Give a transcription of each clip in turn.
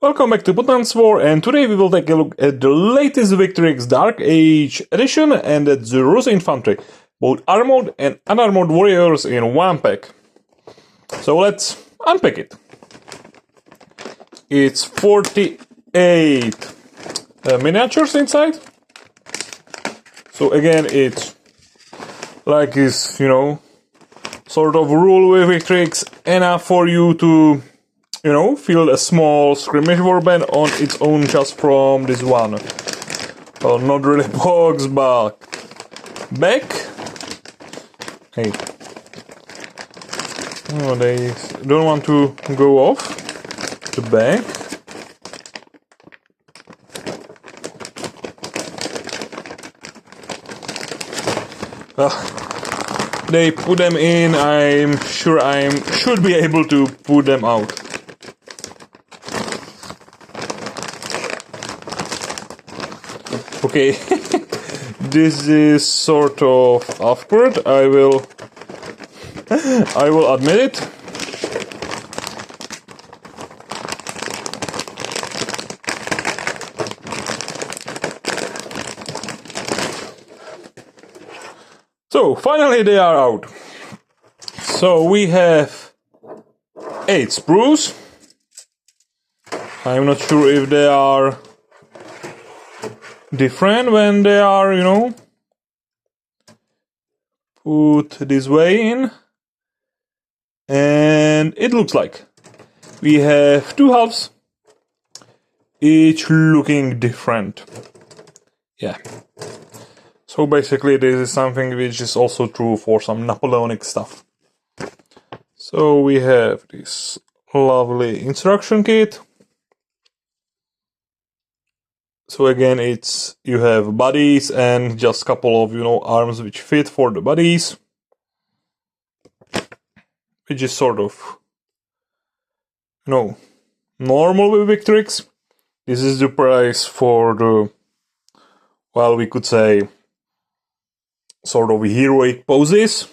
Welcome back to Bhutan's War, and today we will take a look at the latest Victrix Dark Age edition, and that's the Rus Infantry, both armored and unarmored warriors in one pack. So let's unpack it. It's 48 miniatures inside. So again, it's like this, sort of rule with Victrix, enough for you to field a small skirmish warband on its own just from this one. Well, not really box, but back. Hey. Oh, they don't want to go off the back. They put them in, I'm sure I should be able to put them out. Okay, this is sort of awkward, I will admit it. So, finally they are out. So, we have 8 sprues. I'm not sure if they are different when they are, put this way in. And it looks like we have 2 halves, each looking different. Yeah. So basically this is something which is also true for some Napoleonic stuff. So we have this lovely instruction kit. So again, you have bodies and just a couple of, arms which fit for the bodies. Which is sort of, normal with Victrix. This is the price for the, well, we could say, sort of heroic poses.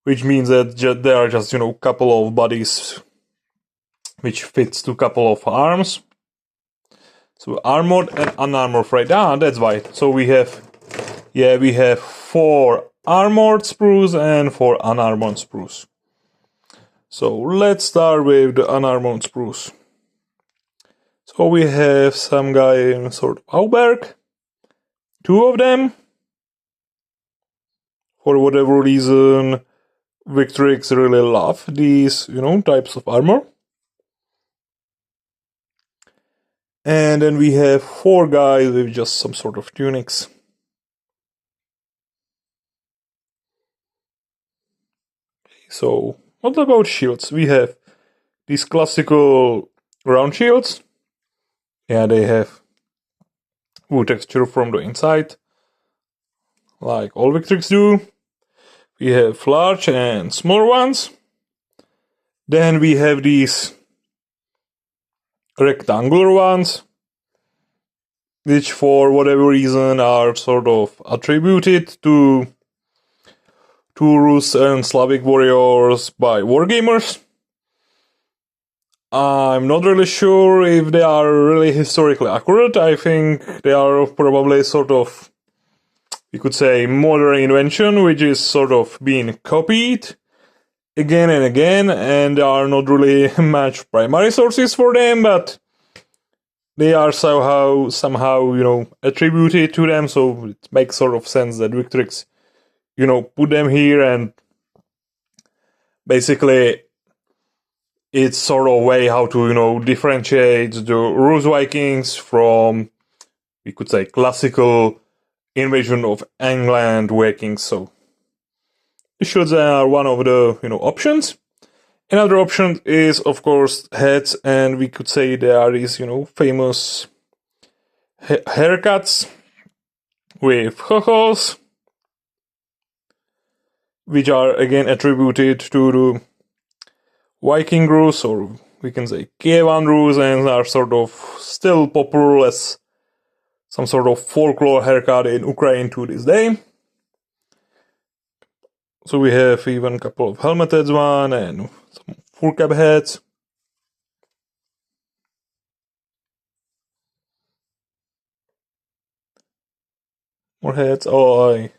Which means that there are just, a couple of bodies which fits to a couple of arms. So armored and unarmored right now, that's why. So we have 4 armored sprues and 4 unarmored sprues. So let's start with the unarmored sprues. So we have some guy in sort of hauberk, 2 of them. For whatever reason, Victrix really love these, types of armor. And then we have 4 guys with just some sort of tunics. So, what about shields? We have these classical round shields. Yeah, they have wood texture from the inside, like all Victrix do. We have large and smaller ones. Then we have these rectangular ones, which for whatever reason are sort of attributed to Rus and Slavic warriors by wargamers. I'm not really sure if they are really historically accurate. I think they are probably sort of, you could say, modern invention, which is sort of being copied again and again, and there are not really much primary sources for them, but they are somehow, attributed to them, so it makes sort of sense that Victrix, put them here, and basically it's sort of a way how to, differentiate the Rus Vikings from, we could say, classical invasion of England Vikings. So the shields are one of the, options. Another option is, of course, heads, and we could say there are these, famous haircuts with Khazars, which are again attributed to the Viking Rus, or we can say Kievan Rus, and are sort of still popular as some sort of folklore haircut in Ukraine to this day. So we have even a couple of helmeted one and some full cap heads. More heads. Oh, I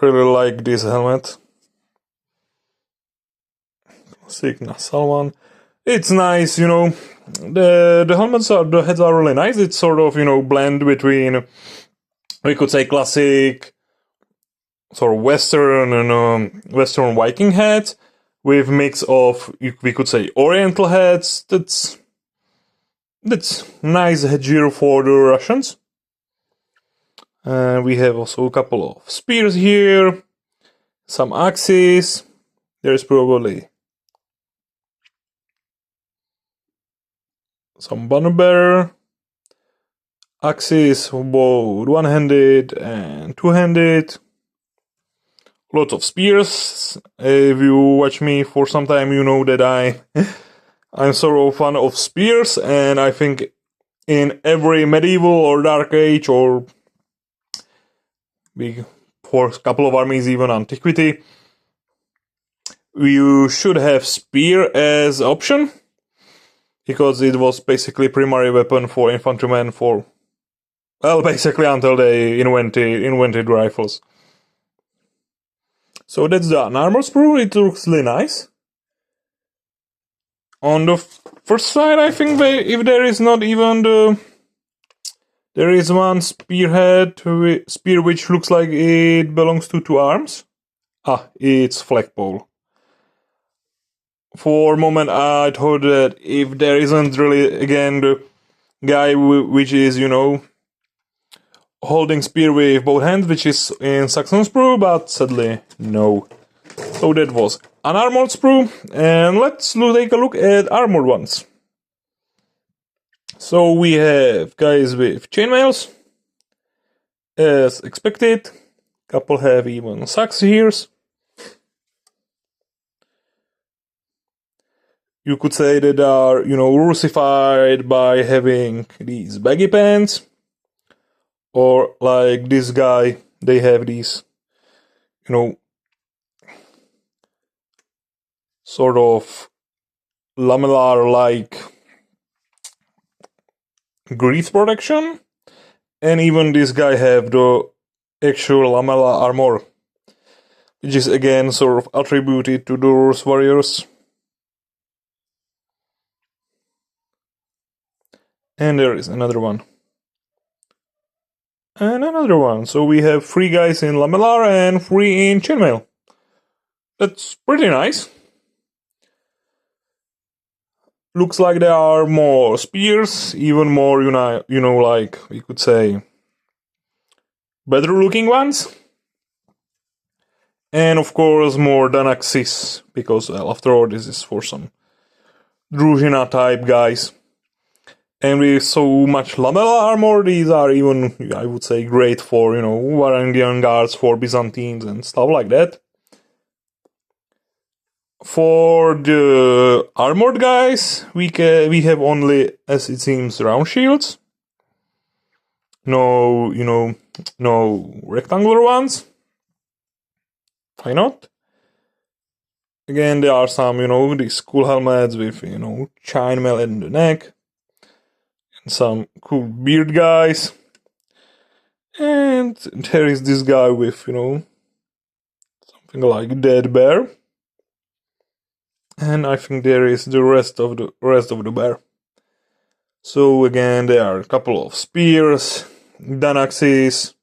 really like this helmet. Classic Salman. It's nice, you know. The heads are really nice. It's sort of, you know, blend between, we could say, classic sort of Western and Western Viking heads with mix of, we could say, Oriental heads. That's nice headgear for the Russians. We have also a couple of spears here, some axes. There's probably some banner bearer. Axes, both one-handed and two-handed. Lots of spears. If you watch me for some time, you know that I'm sort of fan of spears, and I think in every medieval or dark age or for a couple of armies even antiquity, you should have spear as option, because it was basically primary weapon for infantrymen for, well, basically until they invented rifles. So that's the unarmoured sprue. It looks really nice. On the first side, I think if there is not even there is one spear which looks like it belongs to two arms. It's flagpole. For a moment, I thought that if there isn't really, again, the guy which is, you know, holding spear with both hands, which is in Saxon sprue, but sadly, no. So that was unarmoured sprue, and let's take a look at armored ones. So we have guys with chainmails, as expected. Couple have even sax ears. You could say that they are, you know, Russified by having these baggy pants. Or like this guy, they have these, you know, sort of lamellar-like grease protection. And even this guy have the actual lamellar armor, which is again sort of attributed to the Rus warriors. And there is another one. And another one. So we have 3 guys in lamellar and 3 in chainmail. That's pretty nice. Looks like there are more spears, even more, you know, like we could say, better looking ones. And of course more than axes, because, well, after all, this is for some Druzhina type guys. And with so much lamellar armor, these are even, I would say, great for, you know, Varangian Guards, for Byzantines and stuff like that. For the armored guys, we have only, as it seems, round shields. No, you know, no rectangular ones. Why not? Again, there are some, you know, these cool helmets with, you know, chainmail in the neck. Some cool beard guys, and there is this guy with, you know, something like dead bear, and I think there is the rest of the bear. So again, there are a couple of spears, gun axes,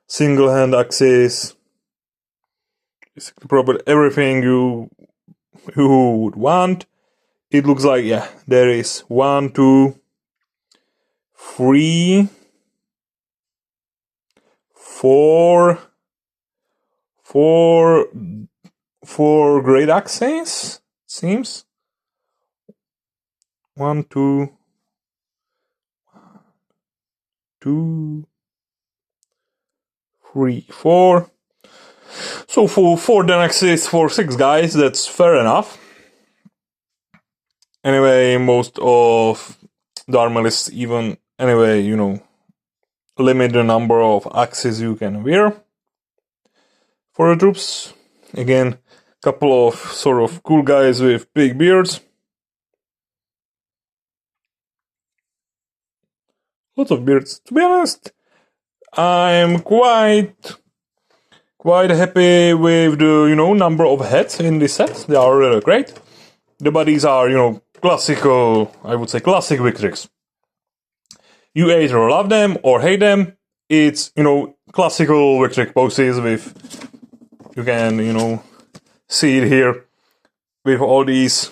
single hand axes, basically probably everything you would want. It looks like, yeah, there is 1, 2, 3, 4 great axes, seems. 1, 2, 3, 4. So for 4 axes for 6 guys, that's fair enough. Anyway, most of the army lists even, anyway, you know, limit the number of axes you can wear for the troops. Again, couple of sort of cool guys with big beards. Lots of beards. To be honest, I'm quite happy with the, number of heads in this set. They are really great. The bodies are, classical, I would say classic Victrix. You either love them or hate them. It's, classical Victrix poses with, you can, see it here, with all these,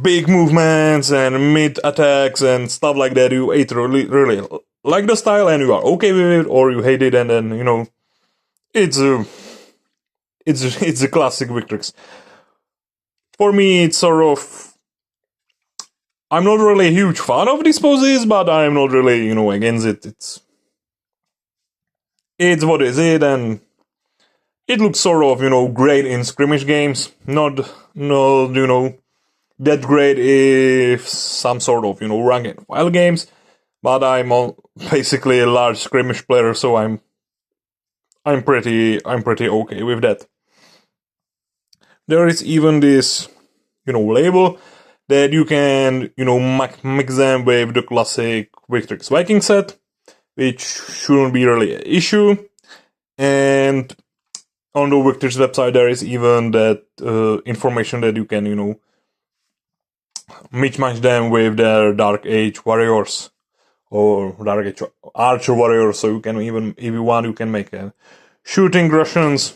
big movements and mid attacks and stuff like that. You either really like the style and you are okay with it, or you hate it and then, it's a classic Victrix. For me, it's sort of, I'm not really a huge fan of these poses, but I'm not really, against it. It's what is it, and it looks sort of, great in skirmish games. Not, that great if some sort of, rank and file games. But I'm basically a large skirmish player, so I'm pretty okay with that. There is even this, label that you can, mix them with the classic Victrix Viking set, which shouldn't be really an issue. And on the Victrix website, there is even that information that you can, mismatch them with their Dark Age warriors or Dark Age archer warriors. So you can even, if you want, you can make shooting Russians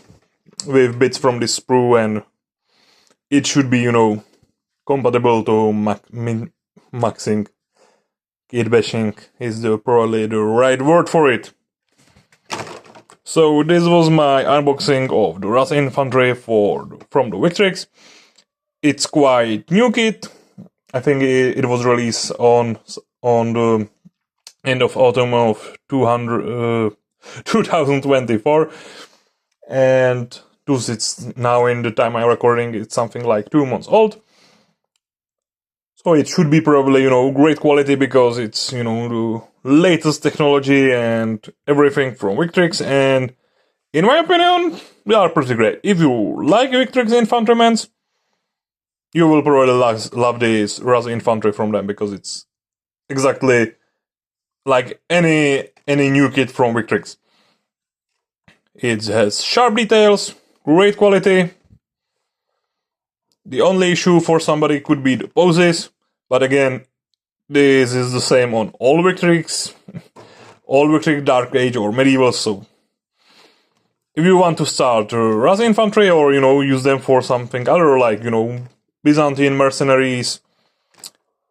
with bits from this sprue, and it should be, compatible to maxing. Kit bashing is probably the right word for it. So this was my unboxing of the Rus Infantry from the Victrix. It's quite new kit. I think it was released on the end of autumn of 2024, and thus it's now, in the time I'm recording, it's something like 2 months old. So it should be probably, great quality, because it's, the latest technology and everything from Victrix, and in my opinion, they are pretty great. If you like Victrix infantrymen, you will probably love this Rus Infantry from them, because it's exactly like any new kit from Victrix. It has sharp details, great quality. The only issue for somebody could be the poses, but again, this is the same on all Victrix, Dark Age or Medieval, so if you want to start Rus Infantry, or, use them for something other, like, Byzantine mercenaries,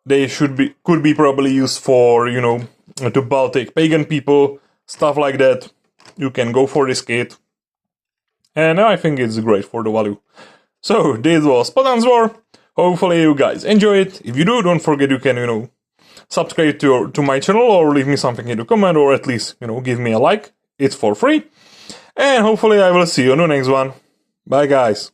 they could be probably used for, the Baltic pagan people, stuff like that. You can go for this kit, and I think it's great for the value. So this was Spartan's War. Hopefully you guys enjoy it. If you do, don't forget you can, subscribe to my channel, or leave me something in the comment, or at least, give me a like. It's for free. And hopefully I will see you on the next one. Bye guys.